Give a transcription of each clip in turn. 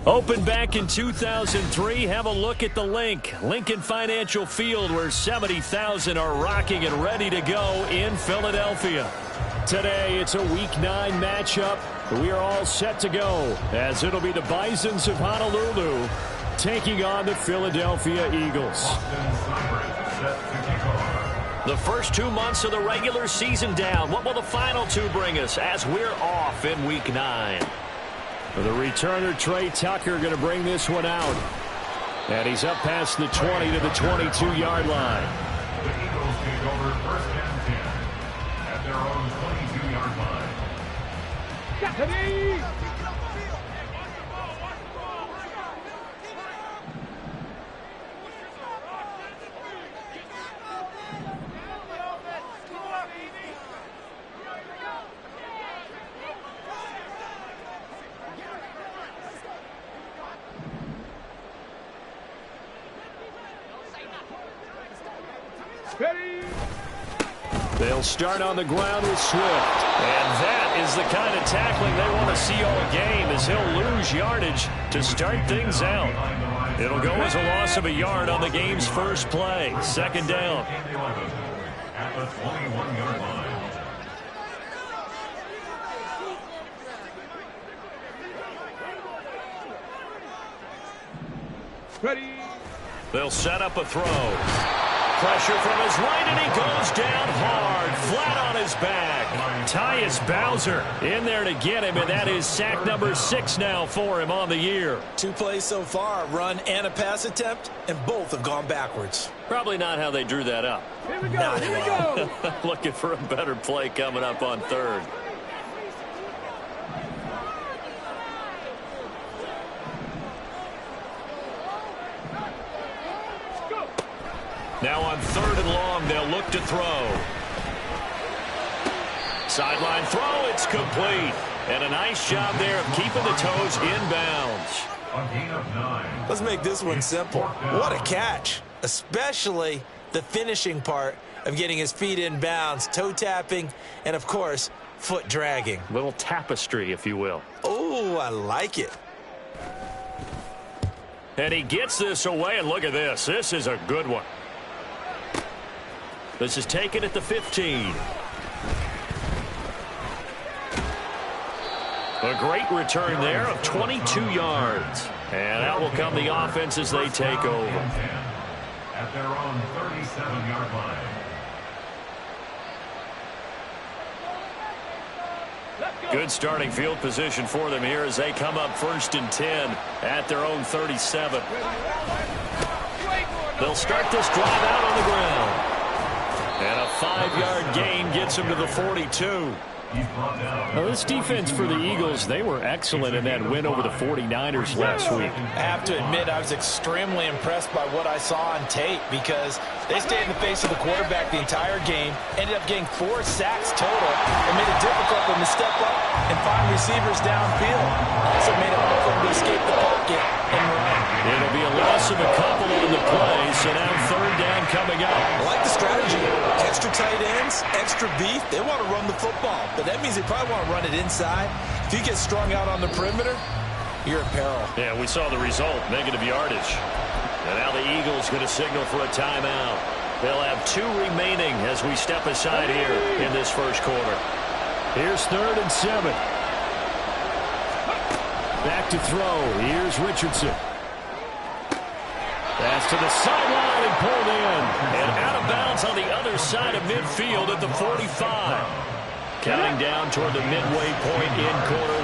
Opened back in 2003, have a look at the link. Lincoln Financial Field, where 70,000 are rocking and ready to go in Philadelphia. Today, it's a Week 9 matchup. We are all set to go, as it'll be the Bisons of Honolulu taking on the Philadelphia Eagles. The first 2 months of the regular season down. What will the final 2 bring us as we're off in Week 9? The returner, Trey Tucker, going to bring this one out. And he's up past the 20 to the 22-yard line. The Eagles take over first and 10 at their own 22-yard line. They'll start on the ground with Swift. And that is the kind of tackling they want to see all game, as he'll lose yardage to start things out. It'll go as a loss of a yard on the game's first play. Second down. At the 21-yard line. Ready. They'll set up a throw. Pressure from his right, and he goes down hard, flat on his back. Tyus Bowser in there to get him, and that is sack number 6 now for him on the year. 2 plays so far, a run and a pass attempt, and both have gone backwards. Probably not how they drew that up. Here we go, here we go. Looking for a better play coming up on third. Now on third and long, they'll look to throw. Sideline throw, it's complete. And a nice job there of keeping the toes inbounds. A gain of 9. Let's make this one simple. What a catch, especially the finishing part of getting his feet in bounds, toe tapping, and of course, foot dragging. Little tapestry, if you will. Oh, I like it. And he gets this away, and look at this. This is a good one. This is taken at the 15. A great return there of 22 yards. And out will come the offense as they take over. At their own 37-yard line. Good starting field position for them here as they come up first and 10 at their own 37. They'll start this drive out on the ground. And a 5-yard gain gets him to the 42. Now, this defense for the Eagles, they were excellent in that win over the 49ers last week. I have to admit, I was extremely impressed by what I saw on tape because they stayed in the face of the quarterback the entire game, ended up getting 4 sacks total, and made it difficult for them to step up and find receivers downfield. Also made it hard for them to escape the pocket and run. It'll be a loss of a couple on the play, so now third down coming up. I like the strategy. Extra tight ends, extra beef. They want to run the football, but that means they probably want to run it inside. If you get strung out on the perimeter, you're in peril. Yeah, we saw the result, negative yardage. And now the Eagles going to signal for a timeout. They'll have 2 remaining as we step aside here in this first quarter. Here's third and 7. Back to throw. Here's Richardson. Pass to the sideline and pulled in. And out of bounds on the other side of midfield at the 45. Counting down toward the midway point in quarter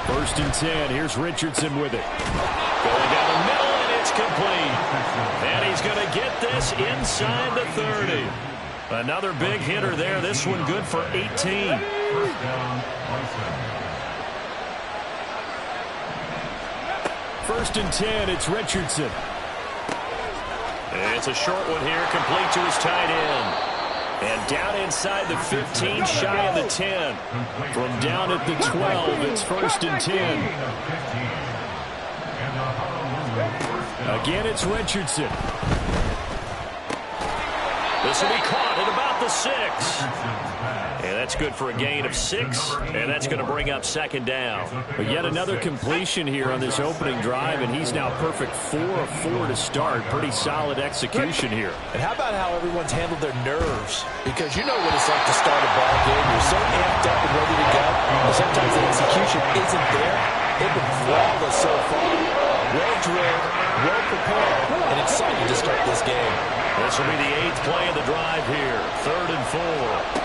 1. First and 10. Here's Richardson with it. Going down the middle, and it's complete. And he's going to get this inside the 30. Another big hitter there. This one good for 18. First down, First and 10, it's Richardson. And it's a short one here, complete to his tight end. And down inside the 15, shy of the 10. From down at the 12, it's first and 10. Again, it's Richardson. This will be caught at about the 6. And that That's good for a gain of 6, and that's going to bring up second down. But yet another completion here on this opening drive, and he's now perfect 4 of 4 to start. Pretty solid execution here. And how about how everyone's handled their nerves? Because you know what it's like to start a ball game. You're so amped up and ready to go, but sometimes the execution isn't there. They've been flawless so far. Well-drilled, well-prepared, and excited to start this game. This will be the 8th play of the drive here. 3rd and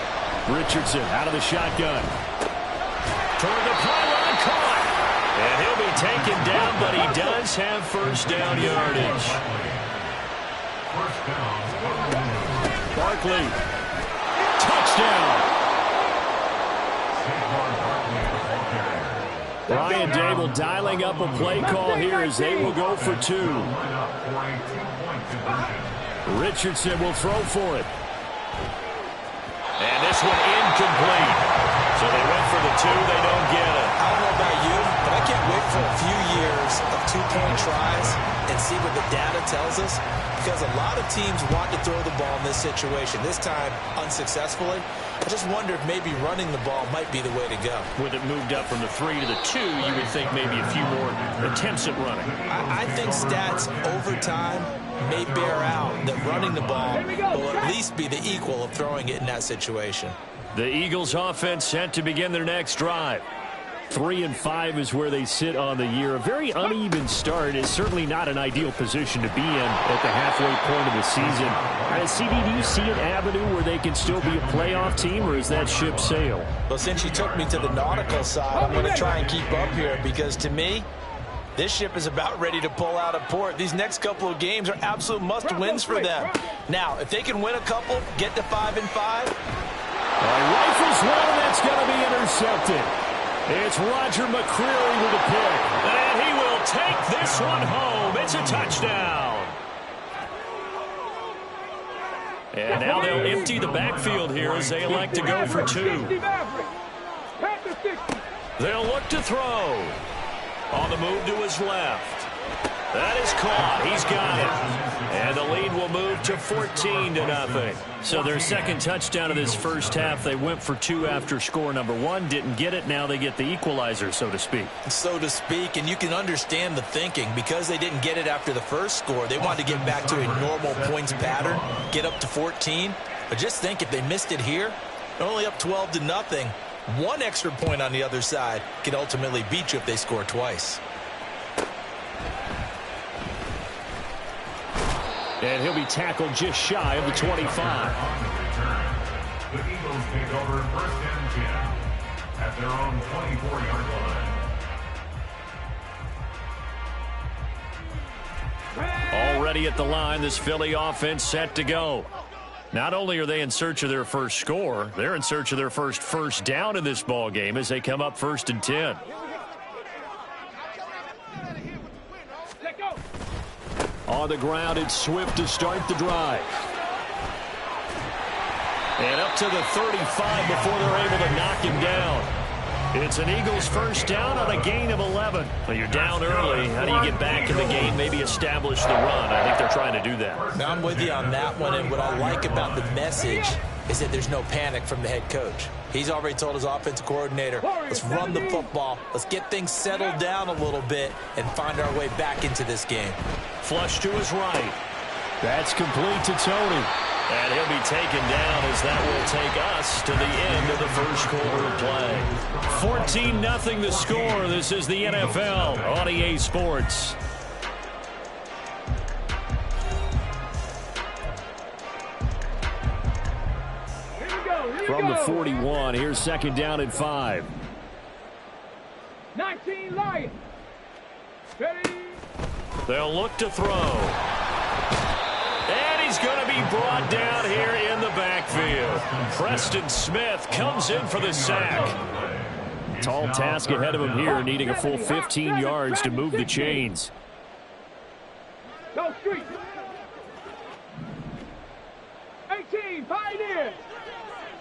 4. Richardson out of the shotgun. Toward the pylon, caught. And he'll be taken down, but he does have first down yardage. Barkley. Touchdown. Brian Dable dialing up a play call here as they will go for 2. Richardson will throw for it. And this one incomplete. So they went for the 2. They don't get it. I don't know about you, but I can't wait for a few years of 2-point tries and see what the data tells us. Because a lot of teams want to throw the ball in this situation. This time, unsuccessfully. I just wonder if maybe running the ball might be the way to go. With it moved up from the 3 to the 2, you would think maybe a few more attempts at running. I think stats over time may bear out that running the ball will at least be the equal of throwing it in that situation. The Eagles offense set to begin their next drive. 3 and 5 is where they sit on the year. A very uneven start is certainly not an ideal position to be in at the halfway point of the season. CD, do you see an avenue where they can still be a playoff team, or is that ship sailed? Well, since you took me to the nautical side, I'm going to try and keep up here because to me, this ship is about ready to pull out of port. These next couple of games are absolute must-wins for them. Now, if they can win a couple, get to 5 and 5. Rifles one, and that's going to be intercepted. It's Roger McCreary with a pick. And he will take this one home. It's a touchdown. And now they'll empty the backfield here as they elect to go for 2. They'll look to throw. On the move to his left. That is caught. He's got it. And the lead will move to 14-0. So their second touchdown of this first half. They went for 2 after score number 1. Didn't get it. Now they get the equalizer, so to speak. So to speak. And you can understand the thinking. Because they didn't get it after the first score, they wanted to get back to a normal points pattern. Get up to 14. But just think, if they missed it here, they're only up 12-0. 1 extra point on the other side can ultimately beat you if they score twice. And he'll be tackled just shy of the 25. The Eagles take over 1st and 10 at their own 24-yard line. Already at the line, this Philly offense set to go. Not only are they in search of their first score, they're in search of their first down in this ball game as they come up 1st and 10. On the ground, it's Swift to start the drive. And up to the 35 before they're able to knock him down. It's an Eagles first down on a gain of 11. Well, you're down early. How do you get back in the game, maybe establish the run? I think they're trying to do that. Now, I'm with you on that one, and what I like about the message is that there's no panic from the head coach. He's already told his offensive coordinator, let's run the football, let's get things settled down a little bit and find our way back into this game. Flush to his right. That's complete to Tony. And he'll be taken down as that will take us to the end of the first quarter of play. 14-0 the score. This is the NFL on EA Sports. From the 41, here's 2nd down and 5. 19 Lions. Ready. They'll look to throw. And he's going to be brought down here in the backfield. Preston Smith comes in for the sack. Tall task ahead of him here, needing a full 15 yards to move the chains. Go street. 18 Pioneers.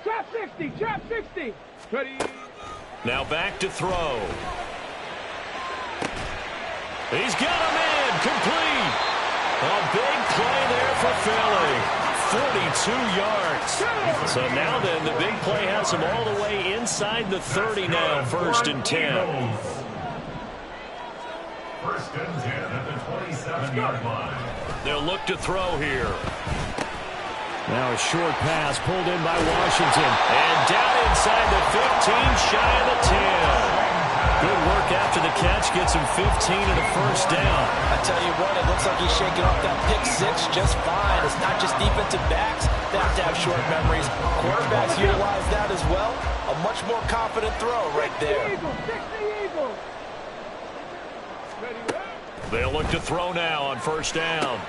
Trap 60, trap 60. Ready. Now back to throw. He's got him in, complete. A big play there for Philly. 42 yards. So now then, the big play has him all the way inside the 30 now, 1st and 10. 1st and 10 at the 27-yard line. They'll look to throw here. Now a short pass pulled in by Washington. And down inside the 15, shy of the 10. Good work after the catch. Gets him 15 and a 1st down. I tell you what, it looks like he's shaking off that pick six just fine. It's not just defensive backs that have to have short memories. Quarterbacks utilize that as well. A much more confident throw right there. They'll look to throw now on 1st down.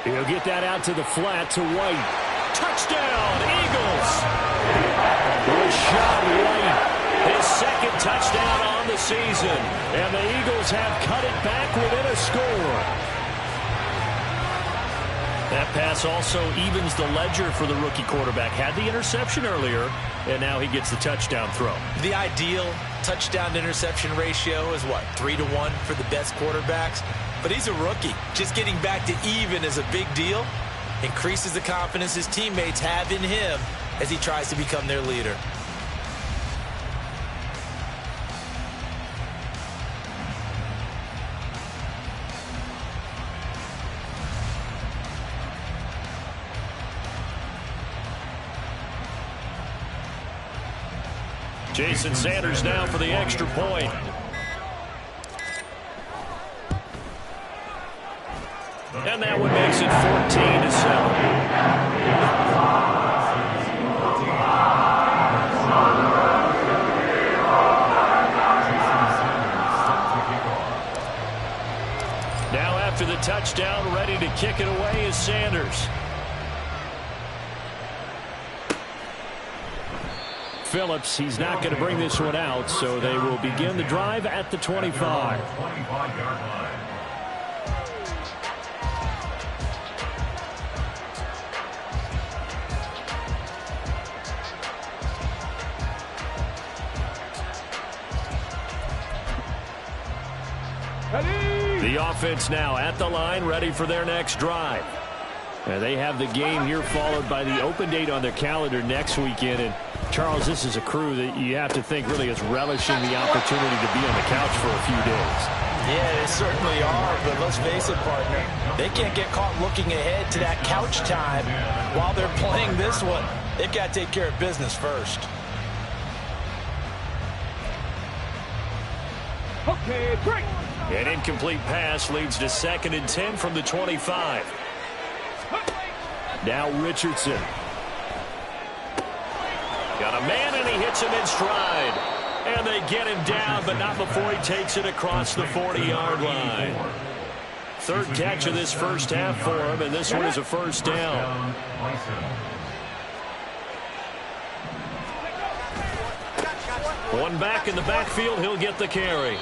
He'll get that out to the flat to White. Touchdown, Eagles! Rashad White, his 2nd touchdown on the season. And the Eagles have cut it back within a score. That pass also evens the ledger for the rookie quarterback. Had the interception earlier, and now he gets the touchdown throw. The ideal touchdown-to-interception ratio is what, 3-to-1 for the best quarterbacks? But he's a rookie. Just getting back to even is a big deal. Increases the confidence his teammates have in him as he tries to become their leader. Jason Sanders now for the extra point. And that one makes it 14-7. Now after the touchdown, ready to kick it away is Sanders. Phillips, he's not going to bring this one out, so they will begin the drive at the 25. 25-yard line. The offense now at the line, ready for their next drive. They have the game here followed by the open date on their calendar next weekend. And Charles, this is a crew that you have to think really is relishing the opportunity to be on the couch for a few days. Yeah, they certainly are, but let's face it, partner. They can't get caught looking ahead to that couch time while they're playing this one. They've got to take care of business first. Okay, break. An incomplete pass leads to 2nd and 10 from the 25. Now Richardson. Got a man, and he hits him in stride. And they get him down, but not before he takes it across the 40-yard line. 3rd catch of this first half for him, and this one is a 1st down. One back in the backfield, he'll get the carry.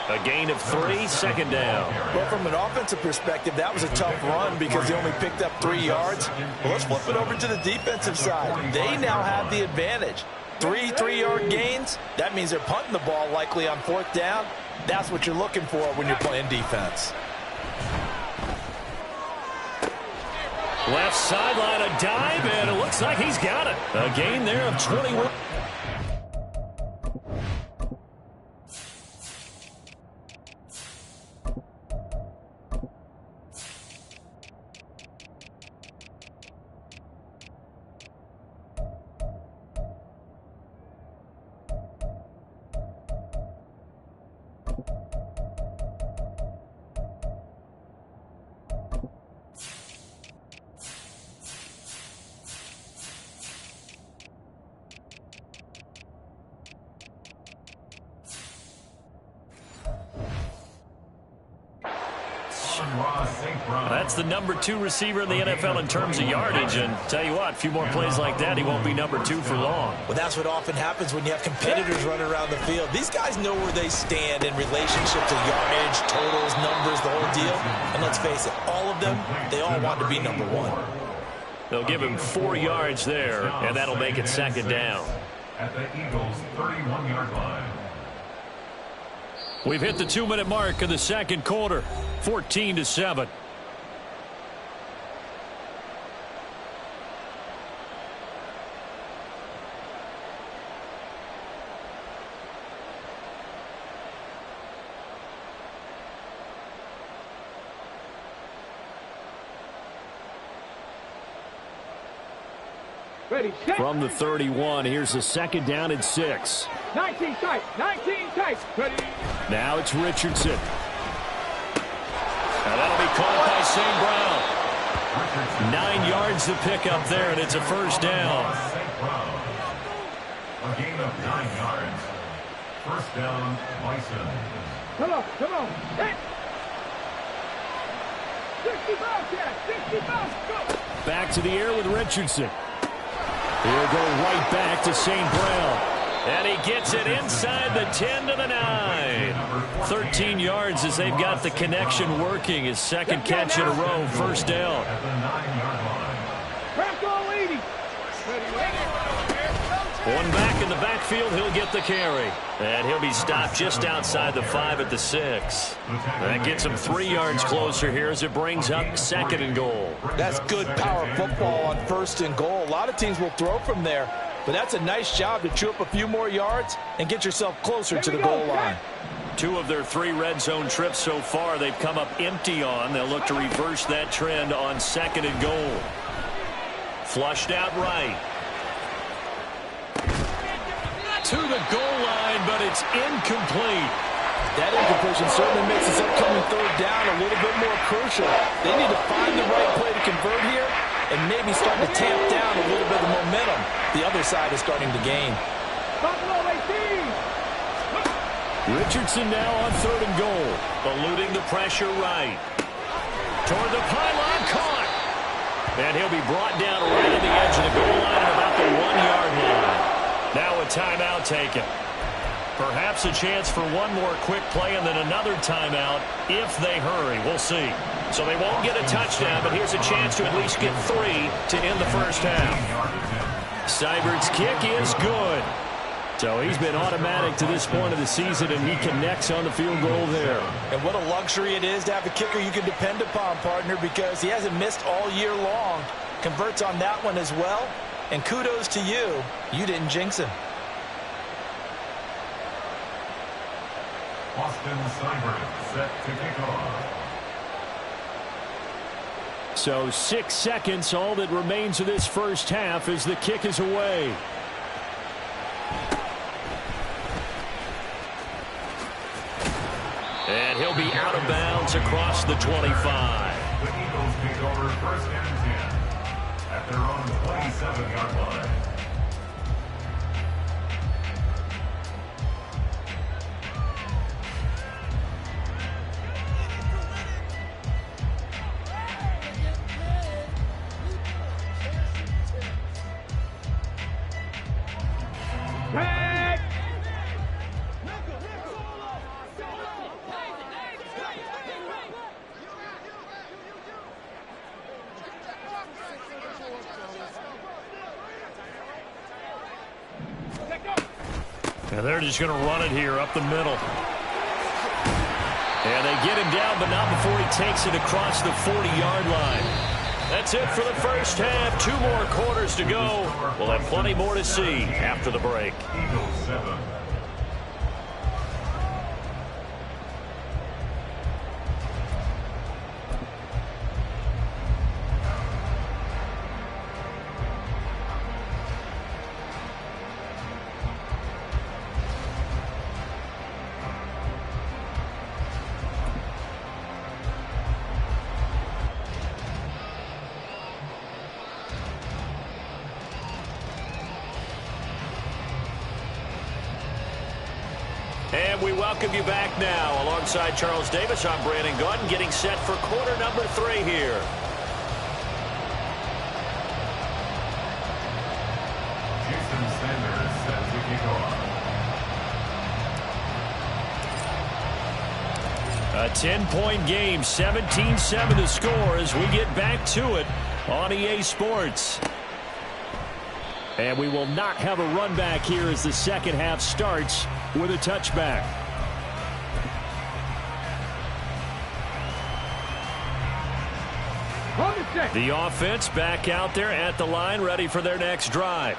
A gain of 3, 2nd down. Well, from an offensive perspective, that was a tough run because they only picked up 3 yards. Well, let's flip it over to the defensive side. They now have the advantage. 3 3-yard gains, that means they're punting the ball likely on 4th down. That's what you're looking for when you're playing defense. Left sideline, a dive, and it looks like he's got it. A gain there of 21. That's the number 2 receiver in the NFL in terms of yardage. And tell you what, a few more plays like that, he won't be number 2 for long. Well, that's what often happens when you have competitors running around the field. These guys know where they stand in relationship to yardage, totals, numbers, the whole deal. And let's face it, all of them, they all want to be number 1. They'll give him 4 yards there, and that'll make it 2nd down. At the Eagles' 31-yard line. We've hit the 2-minute mark of the 2nd quarter, 14-7. Ready, set. From the 31, here's a second down and 6. 19 tight, 19 tight. Ready. Now it's Richardson. Now that'll be caught by St. Brown. 9 yards to pick up there, and it's a first down. A gain of 9 yards. First down, Bison. Come on, come on. Hit. 65, Chad. 65, go. Back to the air with Richardson. He'll go right back to St. Brown. And he gets it inside the 10 to the 9. 13 yards as they've got the connection working. His second catch in a row, first down. At the 9-yard line. Crack all 80. One back in the backfield, he'll get the carry. And he'll be stopped just outside the 5 at the 6. That gets him 3 yards closer here as it brings up second and goal. That's good power football on first and goal. A lot of teams will throw from there, but that's a nice job to chew up a few more yards and get yourself closer to the goal line. 2 of their 3 red zone trips so far they've come up empty on. They'll look to reverse that trend on second and goal. Flushed out right. To the goal line, but it's incomplete. That incompletion certainly makes this upcoming third down a little bit more crucial. They need to find the right play to convert here and maybe start to tamp down a little bit of momentum the other side is starting to gain. Buffalo 18. Richardson now on third and goal. Eluding the pressure right. Toward the pylon, caught. And he'll be brought down right on the edge of the goal line at about the 1-yard line. Now a timeout taken. Perhaps a chance for one more quick play and then another timeout if they hurry. We'll see. So they won't get a touchdown, but here's a chance to at least get 3 to end the first half. Seibert's kick is good. So he's been automatic to this point of the season, and he connects on the field goal there. And what a luxury it is to have a kicker you can depend upon, partner, because he hasn't missed all year long. Converts on that one as well. And kudos to you. You didn't jinx him. Austin Seibert set to kick off. So 6 seconds, all that remains of this first half as the kick is away. And he'll be out of bounds across the 25. The Eagles take over first and 10 at their own 27-yard line. And they're just going to run it here up the middle. And they get him down, but not before he takes it across the 40-yard line. That's it for the first half. 2 more quarters to go. We'll have plenty more to see after the break. Eagles 7. And we welcome you back now. Alongside Charles Davis, I'm Brandon Gaudin, getting set for quarter number 3 here. Jason Sanders set to kick off. A 10-point game, 17-7 to score as we get back to it on EA Sports. And we will not have a run back here as the second half starts with a touchback. Hold it set. The offense back out there at the line, ready for their next drive.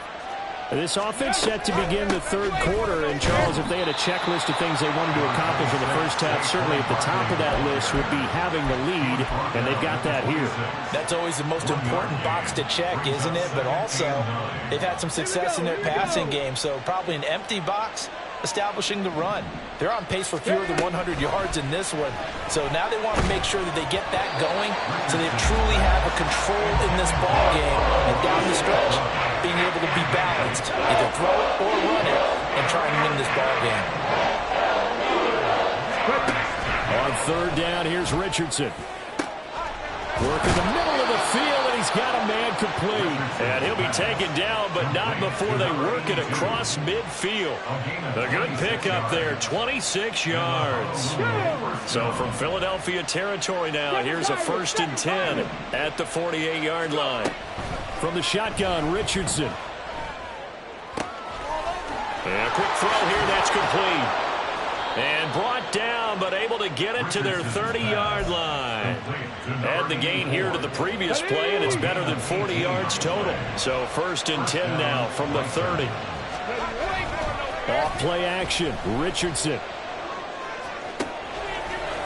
This offense set to begin the third quarter, and Charles, if they had a checklist of things they wanted to accomplish in the first half, certainly at the top of that list would be having the lead, and they've got that here. That's always the most important box to check, isn't it? But also, they've had some success in their passing game, so probably an empty box establishing the run. They're on pace for fewer than 100 yards in this one, so now they want to make sure that they get that going so they truly have a control in this ball game, and down the stretch, being able to be balanced, either throw it or run it, and try and win this ball game. On third down, here's Richardson. Working the middle of the field, and he's got a man complete. And he'll be taken down, but not before they work it across midfield. A good pickup there, 26 yards. So from Philadelphia territory now, here's a 1st and 10 at the 48-yard line. From the shotgun, Richardson. And a quick throw here, that's complete. And brought down, but able to get it to their 30-yard line. Add the gain here to the previous play, and it's better than 40 yards total. So 1st and 10 now from the 30. Off play action, Richardson.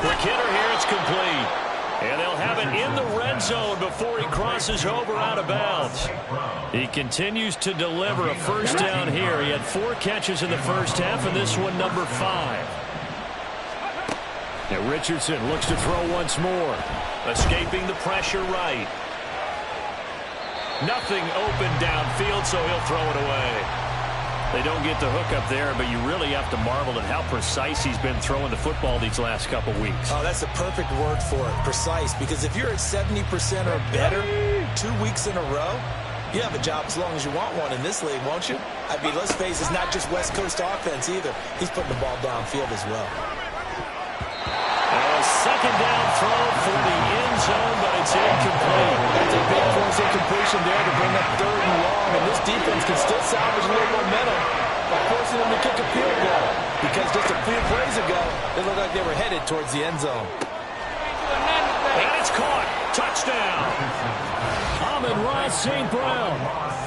Quick hitter here, it's complete. And they'll have it in the red zone before he crosses over out of bounds. He continues to deliver a first down here. He had 4 catches in the first half, and this one number 5. Now Richardson looks to throw once more. Escaping the pressure right. Nothing open downfield, so he'll throw it away. They don't get the hook up there, but you really have to marvel at how precise he's been throwing the football these last couple weeks. Oh, that's the perfect word for it, precise, because if you're at 70% or better 2 weeks in a row, you have a job as long as you want one in this league, won't you? I mean, let's face it, it's not just West Coast offense either. He's putting the ball downfield as well. A second down throw for the end zone, but it's incomplete. That's a big force incompletion there to bring up 3rd and long, and this defense can still salvage a little momentum by forcing them to kick a field goal, because just a few plays ago, they looked like they were headed towards the end zone. And it's caught. Touchdown. Amon-Ra St. Brown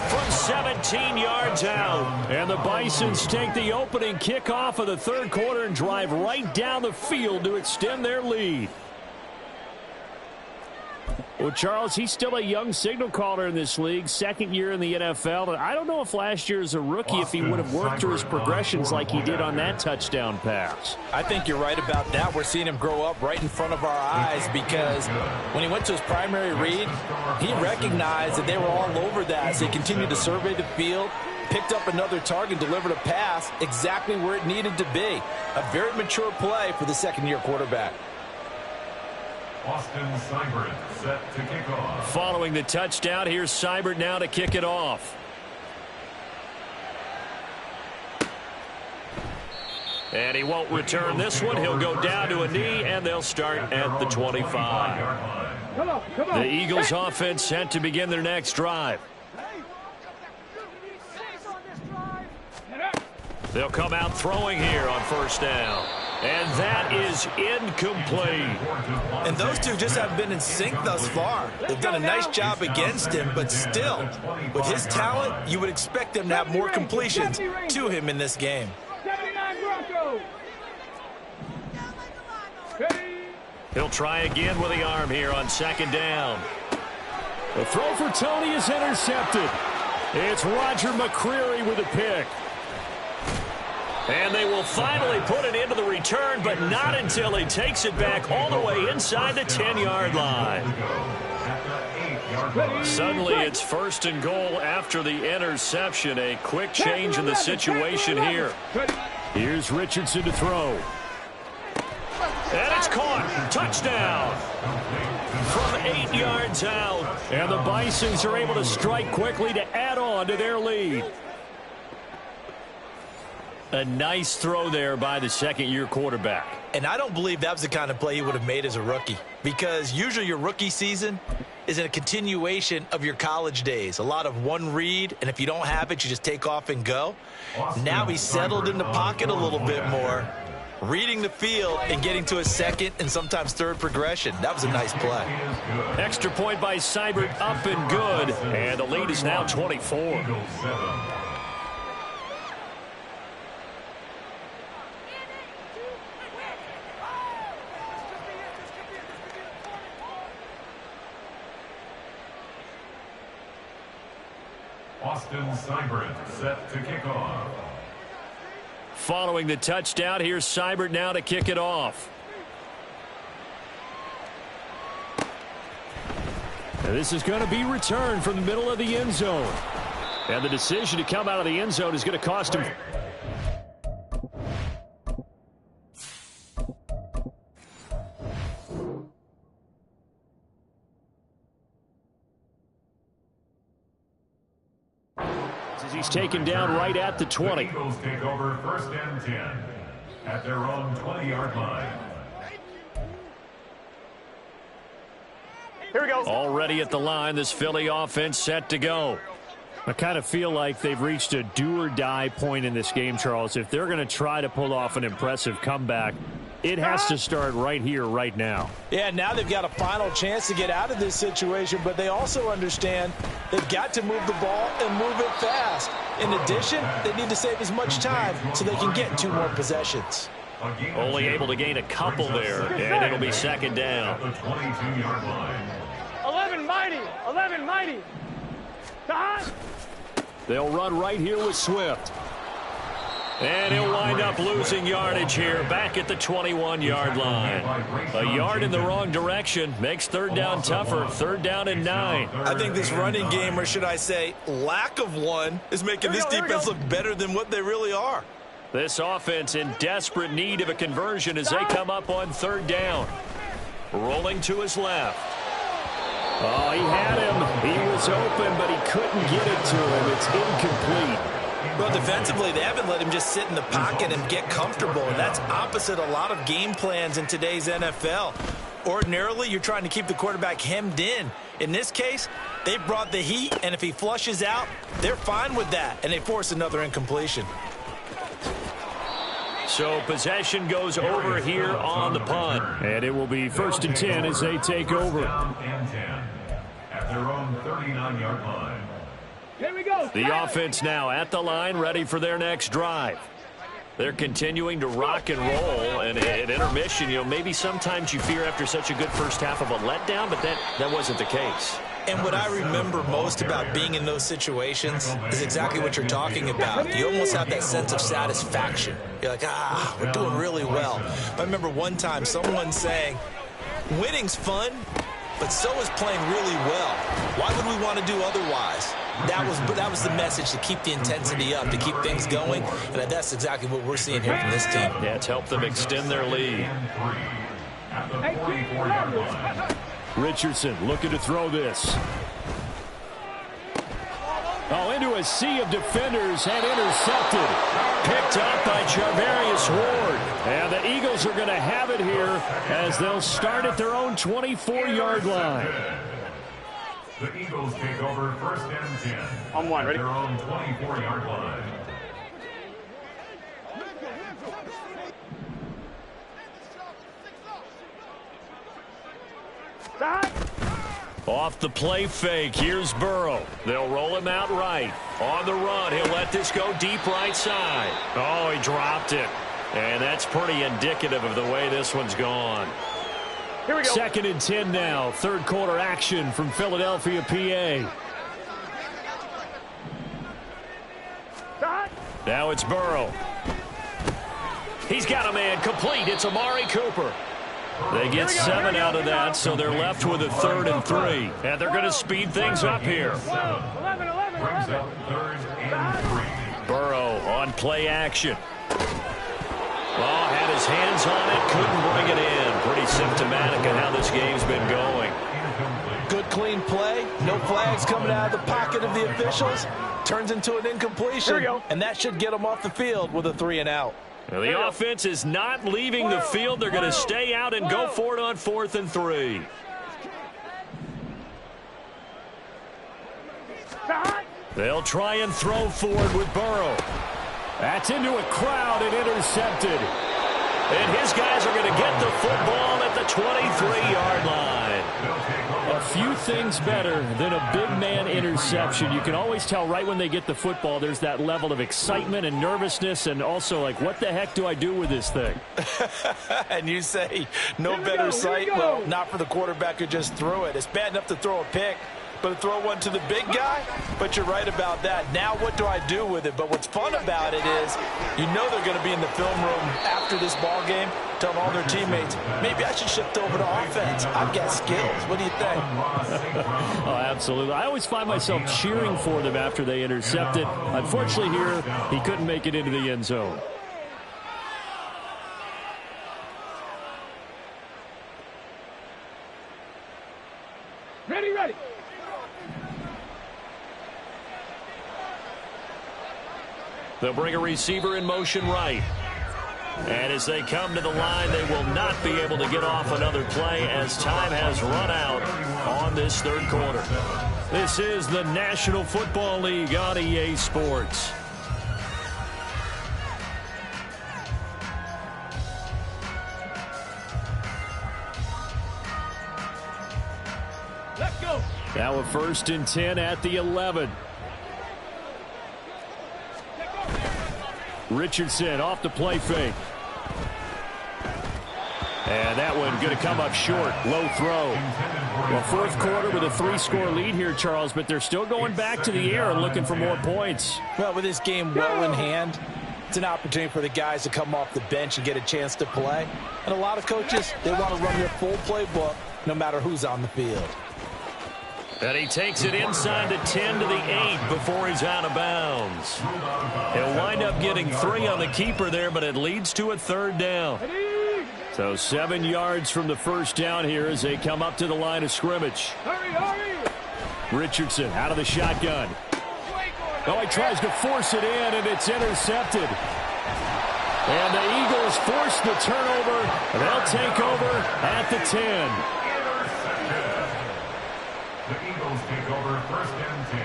from 17 yards out. And the Bisons take the opening kickoff of the third quarter and drive right down the field to extend their lead. Well, Charles, he's still a young signal caller in this league, 2nd year in the NFL. And I don't know if last year as a rookie, if he would have worked through his progressions like he did on that touchdown pass. I think you're right about that. We're seeing him grow up right in front of our eyes, because when he went to his primary read, he recognized that they were all over that. So he continued to survey the field, picked up another target, delivered a pass exactly where it needed to be. A very mature play for the 2nd-year quarterback. Austin Seibert set to kick off. Following the touchdown, here's Seibert now to kick it off. And he won't return this one. He'll go down to a knee, and they'll start at the 25. The Eagles offense set to begin their next drive. They'll come out throwing here on 1st down. And that is incomplete. And those two just haven't been in sync thus far. They've done a nice job against him, but still, with his talent, you would expect them to have more completions to him in this game. 79 Broncos. He'll try again with the arm here on 2nd down. The throw for Tony is intercepted. It's Roger McCreary with a pick. And they will finally put it into the return, but not until he takes it back all the way inside the 10-yard line. Suddenly it's 1st and goal after the interception. A quick change in the situation here. Here's Richardson to throw. And it's caught. Touchdown. From 8 yards out. And the Bisons are able to strike quickly to add on to their lead. A nice throw there by the 2nd-year quarterback. And I don't believe that was the kind of play he would have made as a rookie, because usually your rookie season is a continuation of your college days. A lot of one read, and if you don't have it, you just take off and go. Now he's settled in the pocket a little bit more, reading the field and getting to a 2nd and sometimes 3rd progression. That was a nice play. Extra point by Seibert, up and good. And the lead is now 24. Austin Seibert set to kick off. Following the touchdown, here's Seibert now to kick it off. And this is going to be returned from the middle of the end zone. And the decision to come out of the end zone is going to cost him. He's taken down right at the 20. The Eagles take over 1st and 10 at their own 20-yard line. Here we go. Already at the line, this Philly offense set to go. I kind of feel like they've reached a do-or-die point in this game, Charles. If they're going to try to pull off an impressive comeback, it has to start right here, right now. Yeah, now they've got a final chance to get out of this situation, but they also understand they've got to move the ball and move it fast. In addition, they need to save as much time so they can get 2 more possessions. Only able to gain a couple there, and it'll be 2nd down. At the 22-yard line. 11 mighty. 11 mighty. Time. They'll run right here with Swift. And he'll wind up losing yardage here back at the 21-yard line. A yard in the wrong direction makes 3rd down tougher. 3rd down and 9. I think this running game, or should I say lack of one, is making this defense look better than what they really are. This offense in desperate need of a conversion as they come up on 3rd down. Rolling to his left. Oh, he had him. He was open, but he couldn't get it to him. It's incomplete. Well, defensively, they haven't let him just sit in the pocket and get comfortable, and that's opposite a lot of game plans in today's NFL. Ordinarily, you're trying to keep the quarterback hemmed in. In this case, they brought the heat, and if he flushes out, they're fine with that, and they force another incompletion. So possession goes over here on the punt. And it will be 1st and 10 as they take over. 1st and 10 at their own 39-yard line. Here we go. The offense now at the line, ready for their next drive. They're continuing to rock and roll, and at intermission, maybe sometimes you fear after such a good first half of a letdown, but that wasn't the case. And what I remember most about being in those situations is exactly what you're talking about. You almost have that sense of satisfaction. You're like, we're doing really well. I remember one time someone saying, winning's fun, but so is playing really well. Why would we want to do otherwise? That was the message, to keep the intensity up, to keep things going, and that's exactly what we're seeing here from this team. Yeah, it's helped them extend their lead. At the 44-yard line. Richardson looking to throw this. Oh, into a sea of defenders and intercepted. Picked up by Charvarius Ward. And the Eagles are going to have it here as they'll start at their own 24-yard line. The Eagles take over 1st and 10 On 1, ready? at their own 24-yard line. Off the play fake, here's Burrow. They'll roll him out right. On the run, he'll let this go deep right side. Oh, he dropped it. And that's pretty indicative of the way this one's gone. Here we go. 2nd and 10 now. 3rd quarter action from Philadelphia, PA. Now it's Burrow. He's got a man complete. It's Amari Cooper. They get 7 out of that, so they're left with a 3rd and 3. And they're going to speed things up here. 11. Brings up 3rd and 3. Burrow on play action. Oh, had his hands on it, couldn't bring it in. Pretty symptomatic of how this game's been going. Good, clean play. No flags coming out of the pocket of the officials. Turns into an incompletion, and that should get them off the field with a 3 and out. Now the offense is not leaving the field. They're going to stay out and go for it on 4th and 3. They'll try and throw forward with Burrow. That's into a crowd and intercepted. And his guys are going to get the football at the 23-yard line. A few things better than a big man interception. You can always tell right when they get the football, there's that level of excitement and nervousness, and also like, what the heck do I do with this thing? And you say, no better sight? Well, not for the quarterback who just threw it. It's bad enough to throw a pick, but throw one to the big guy. But you're right about that. Now what do I do with it? But what's fun about it is you know they're going to be in the film room after this ball game telling all their teammates, maybe I should shift over to offense. I've got skills. What do you think? Oh, absolutely. I always find myself cheering for them after they intercept it. Unfortunately here, he couldn't make it into the end zone. Ready. They'll bring a receiver in motion right. And as they come to the line, they will not be able to get off another play as time has run out on this third quarter. This is the National Football League on EA Sports. Let's go. Now a 1st and 10 at the 11. Richardson off the play fake. And that one going to come up short. Low throw. Well, fourth quarter with a 3-score lead here, Charles, but they're still going back to the air and looking for more points. Well, with this game well in hand, it's an opportunity for the guys to come off the bench and get a chance to play. And a lot of coaches, they want to run their full playbook no matter who's on the field. And he takes it inside the 10 to the 8 before he's out of bounds. He'll wind up getting 3 on the keeper there, but it leads to a 3rd down. So 7 yards from the first down here as they come up to the line of scrimmage. Hurry. Richardson out of the shotgun. Oh, he tries to force it in, and it's intercepted. And the Eagles force the turnover. They'll take over at the 10. The Eagles take over 1st and 10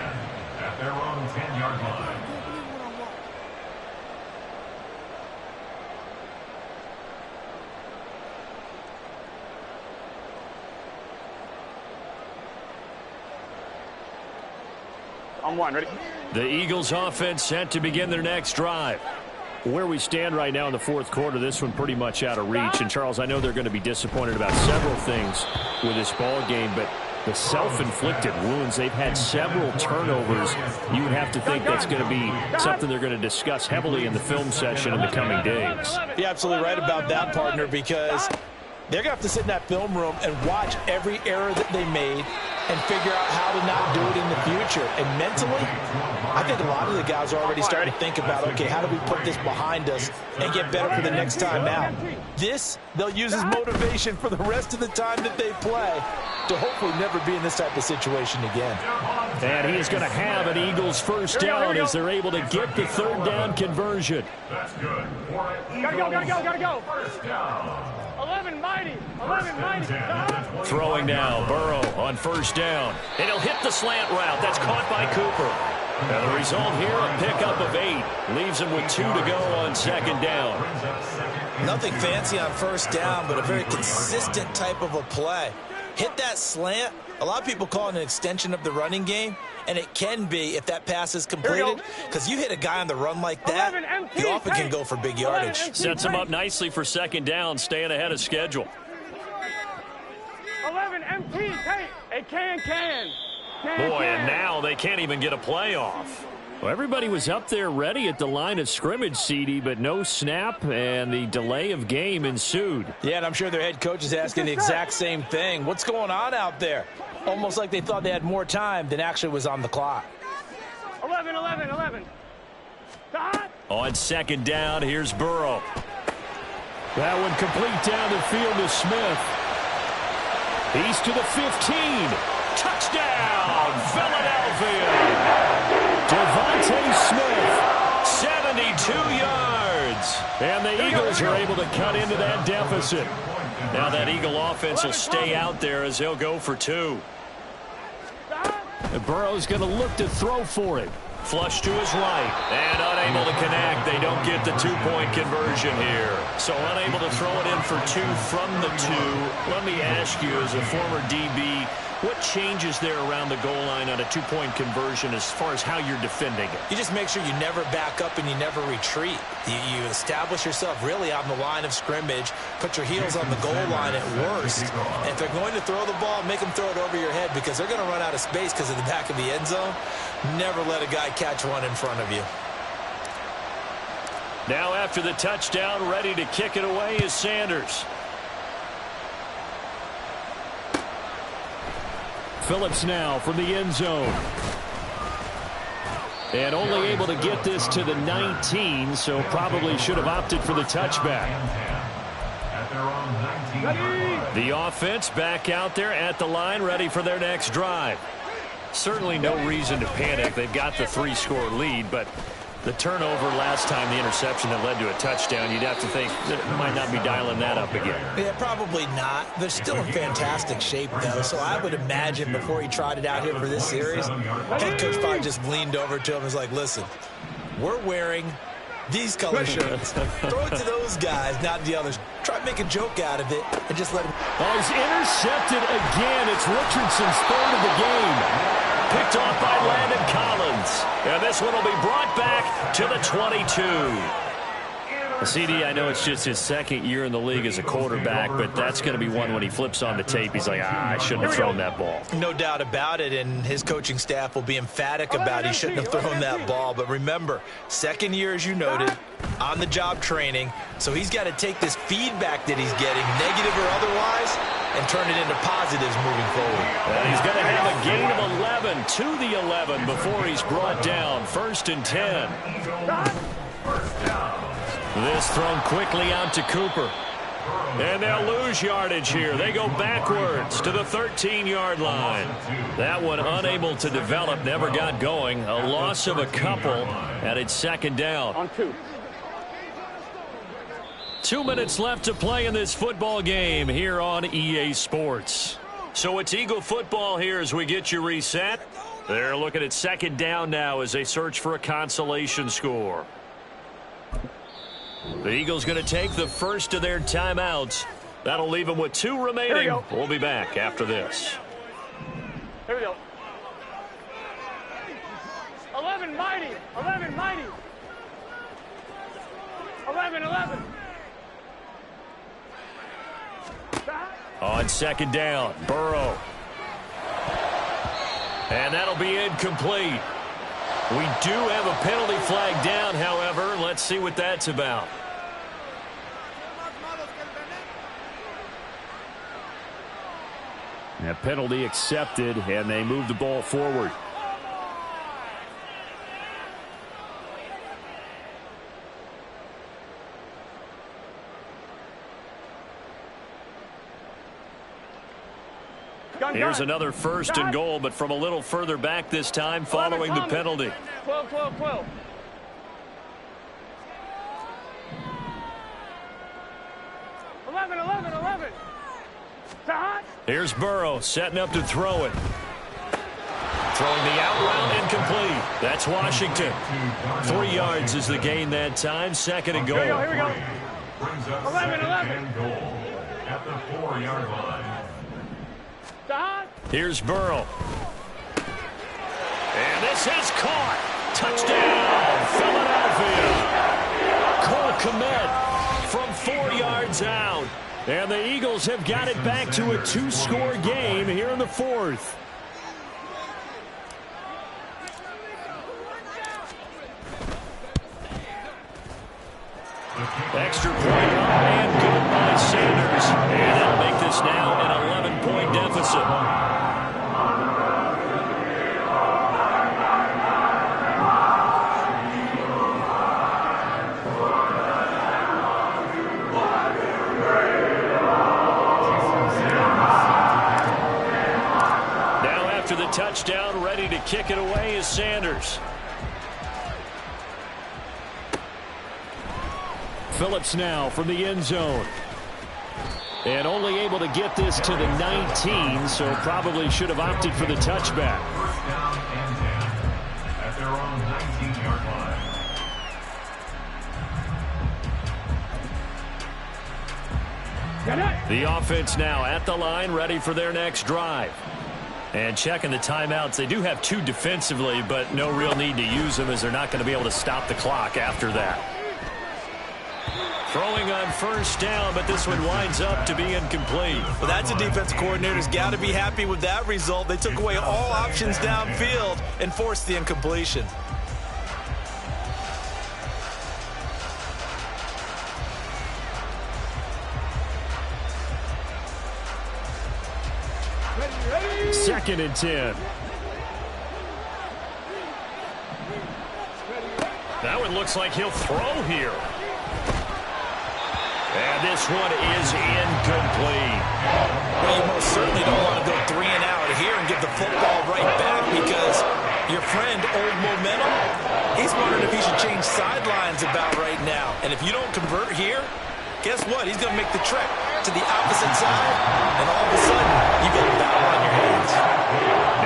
at their own 10-yard line. On one, ready? The Eagles offense set to begin their next drive. Where we stand right now in the fourth quarter, this one pretty much out of reach. And, Charles, I know they're going to be disappointed about several things with this ball game, but the self-inflicted wounds, they've had several turnovers. You would have to think that's going to be something they're going to discuss heavily in the film session in the coming days. You're absolutely right about that, partner, because they're going to have to sit in that film room and watch every error that they made and figure out how to not do it in the future. And mentally, I think a lot of the guys are already starting to think about, okay, how do we put this behind us and get better for the next time out? This, they'll use as motivation for the rest of the time that they play to hopefully never be in this type of situation again. And he's going to have an Eagles first down as they're able to get the 3rd down conversion. That's good. Gotta go. First down. 11 mighty. Throwing now, Burrow on 1st down. And he'll hit the slant route. That's caught by Cooper. And the result here, a pickup of 8. Leaves him with 2 to go on 2nd down. Nothing fancy on 1st down, but a very consistent type of a play. Hit that slant. A lot of people call it an extension of the running game, and it can be if that pass is completed, because you hit a guy on the run like that, he often can go for big yardage. Sets him up nicely for 2nd down, staying ahead of schedule. 11 MT, Tate. It can. Boy, and now they can't even get a play off. Well, everybody was up there ready at the line of scrimmage, CD, but no snap, and the delay of game ensued. Yeah, and I'm sure their head coach is asking the exact same thing. What's going on out there? Almost like they thought they had more time than actually was on the clock. 11. On 2nd down, here's Burrow. That one complete down the field to Smith. He's to the 15. Touchdown, Philadelphia. Devontae Smith, 72 yards. And the Eagles are able to cut into that deficit. Now that Eagle offense will stay out there as they'll go for 2. And Burrow's going to look to throw for it. Flush to his right. And unable to connect. They don't get the 2-point conversion here. So unable to throw it in for 2 from the 2. Let me ask you, as a former DB, what changes there around the goal line on a 2-point conversion as far as how you're defending it? You just make sure you never back up and you never retreat. You establish yourself really on the line of scrimmage, put your heels on the goal line at worst, and if they're going to throw the ball, make them throw it over your head because they're going to run out of space because of the back of the end zone. Never let a guy catch one in front of you. Now after the touchdown, ready to kick it away is Sanders. Phillips now from the end zone. And only able to get this to the 19, so probably should have opted for the touchback. The offense back out there at the line, ready for their next drive. Certainly no reason to panic. They've got the 3-score lead, but the turnover last time, the interception that led to a touchdown, you'd have to think that it might not be dialing that up again. Yeah, probably not. They're still in fantastic shape, though, so I would imagine before he tried it out here for this series, head coach probably just leaned over to him and was like, listen, we're wearing these color shirts. Throw it to those guys, not the others. Try to make a joke out of it and just let him. Oh, he's intercepted again. It's Richardson's third of the game. Picked off by Landon Collins. And this one will be brought back to the 22. CD, I know it's just his second year in the league as a quarterback, but that's going to be one when he flips on the tape. He's like, I shouldn't have thrown that ball. No doubt about it, and his coaching staff will be emphatic about he shouldn't have thrown that ball. But remember, second year, as you noted, on-the-job training, so he's got to take this feedback that he's getting, negative or otherwise, and turn it into positives moving forward. And he's going to have a gain of 11 to the 11 before he's brought down. 1st and 10. This thrown quickly out to Cooper. And they'll lose yardage here. They go backwards to the 13-yard line. That one unable to develop, never got going. A loss of a couple, and it's 2nd down. On 2. 2 minutes left to play in this football game here on EA Sports. So it's Eagle football here as we get you reset. They're looking at 2nd down now as they search for a consolation score. The Eagles going to take the first of their timeouts. That'll leave them with 2 remaining. We'll be back after this. Here we go. 11 mighty. 11 mighty. 11. On 2nd down, Burrow. And that'll be incomplete. We do have a penalty flag down, however. Let's see what that's about. A penalty accepted, and they move the ball forward. Here's another 1st and goal, but from a little further back this time following the penalty. 12. 11. Here's Burrow setting up to throw it. Throwing the out route incomplete. That's Washington. 3 yards is the gain that time. 2nd and goal. Here we go. 11. At the 4-yard line. Here's Burrow. And this is caught. Touchdown, Philadelphia. Cole Kmet from 4 yards out. And the Eagles have got it back to a 2-score game here in the 4th. Extra point and good by Sanders. And that'll make this now an 11-point deficit. Now after the touchdown, ready to kick it away is Sanders. Phillips now from the end zone. And only able to get this to the 19, so probably should have opted for the touchback. 1st down and 10 at their own 19-yard line. The offense now at the line, ready for their next drive. And checking the timeouts, they do have 2 defensively, but no real need to use them as they're not going to be able to stop the clock after that. Throwing on first down, but this one winds up to be incomplete. Well, that's a defense coordinator's got to be happy with that result. They took away all options downfield and forced the incompletion. Second and 10. That one looks like he'll throw here. And this one is incomplete. Well, you most certainly don't want to go 3 and out here and give the football right back because your friend, Old Momentum, he's wondering if he should change sidelines about right now. And if you don't convert here, guess what? He's going to make the trek to the opposite side, and all of a sudden, you got a battle on your hands.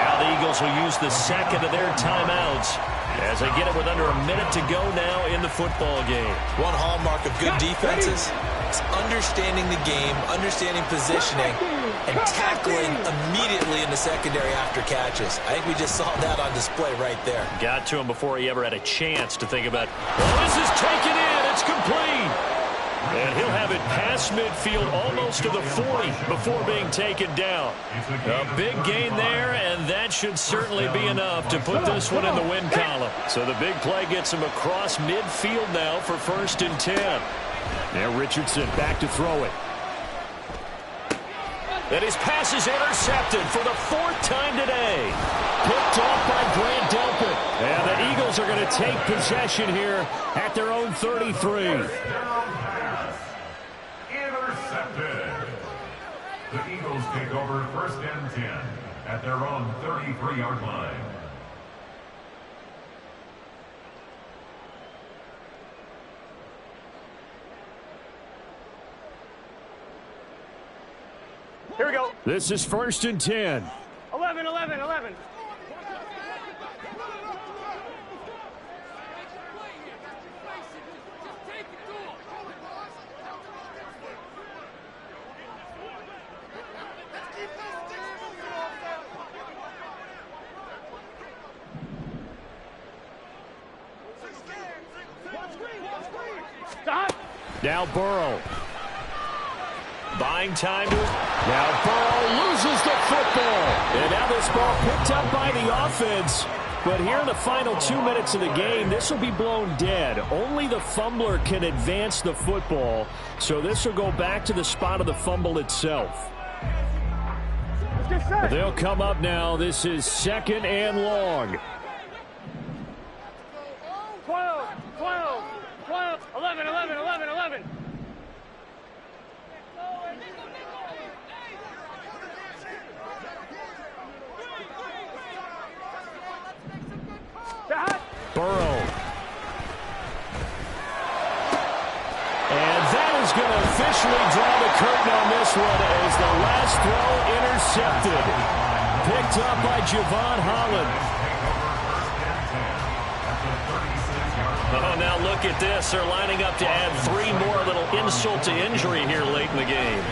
Now the Eagles will use the second of their timeouts as they get it with under a minute to go now in the football game. One hallmark of good defenses is understanding the game, understanding positioning, and tackling immediately in the secondary after catches. I think we just saw that on display right there. Got to him before he ever had a chance to think about, well, this is taken in. It's complete. And he'll have it past midfield almost to the 40 before being taken down. A big gain there, and that should certainly be enough to put this one in the win column. So the big play gets him across midfield now for 1st and 10. Now Richardson back to throw it. And his pass is intercepted for the 4th time today. Picked off by Grant Delpit. And the Eagles are going to take possession here at their own 33. The Eagles take over 1st and 10 at their own 33-yard line. Here we go. This is 1st and 10. 11, 11, 11. Now Burrow. Buying time to... Now Burrow loses the football. And now this ball picked up by the offense. But here in the final 2 minutes of the game, this will be blown dead. Only the fumbler can advance the football. So this will go back to the spot of the fumble itself. They'll come up now. This is 2nd and long. 12, 12, 12, 11, 11, 11, 11. Burrow. And that is going to officially draw the curtain on this one as the last throw intercepted. Picked up by Javon Holland. Oh, now look at this. They're lining up to add 3 more, a little insult to injury here late in the game.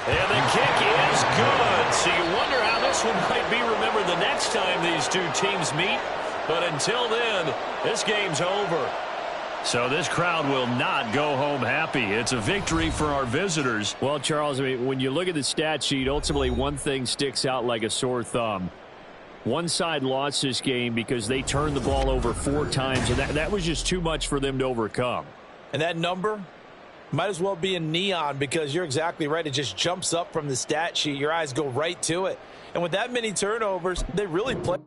And the kick is good. So you wonder how this one might be remembered the next time these two teams meet. But until then, this game's over. So this crowd will not go home happy. It's a victory for our visitors. Well, Charles, I mean, when you look at the stat sheet, ultimately one thing sticks out like a sore thumb. One side lost this game because they turned the ball over 4 times, and that was just too much for them to overcome. And that number might as well be in neon because you're exactly right. It just jumps up from the stat sheet. Your eyes go right to it. And with that many turnovers, they really play.